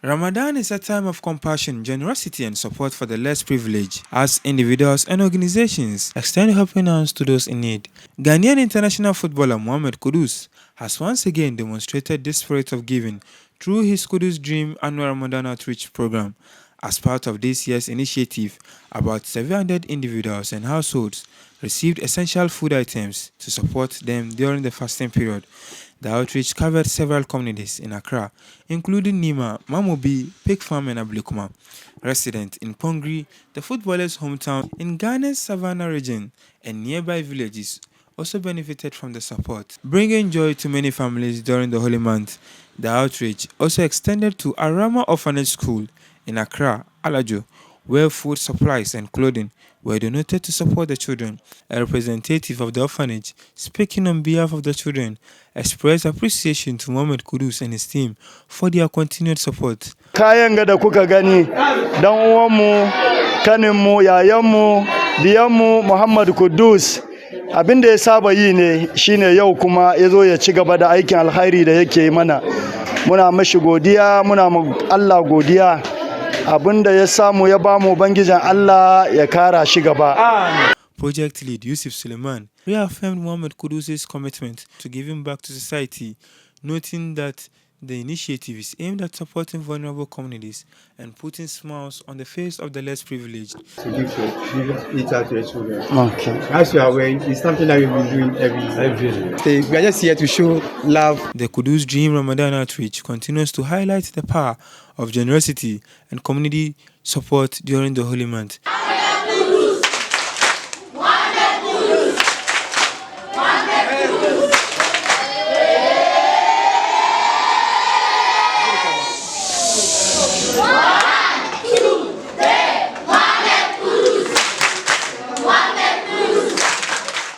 Ramadan is a time of compassion, generosity, and support for the less privileged, as individuals and organizations extend helping hands to those in need. Ghanaian international footballer Mohammed Kudus has once again demonstrated this spirit of giving through his Kudus Dream annual Ramadan outreach program. As part of this year's initiative, about 700 individuals and households received essential food items to support them during the fasting period. The outreach covered several communities in Accra, including Nima, Mamobi, Pig Farm, and Ablikuma. Resident in Pongri, the footballers' hometown in Ghana's Savannah region, and nearby villages also benefited from the support, bringing joy to many families during the holy month. The outreach also extended to Arama Orphanage School in Accra, Alajo, where food supplies and clothing were donated to support the children. A representative of the orphanage, speaking on behalf of the children, expressed appreciation to Mohammed Kudus and his team for their continued support. Kayan ga da kuka gani dan uwanmu, kaninmu, yayanmu, diyanmu Muhammad Kudus abinda ya saba yi ne shine yau kuma yazo ya ci gaba da aikin alkhairi da yake mana. Muna mashi godiya, muna Allah godiya. Abinda ya samu ya bamu ubangijin Allah ya kara shi gaba. Project lead Yusuf Suleiman reaffirmed Mohammed Kudus' commitment to giving back to society, noting that the initiative is aimed at supporting vulnerable communities and putting smiles on the face of the less privileged. To give it out to the children. Okay. As you are aware, it's something that we've been doing every year. We are just here to show love. The Kudus Dream Ramadan Outreach continues to highlight the power of generosity and community support during the holy month.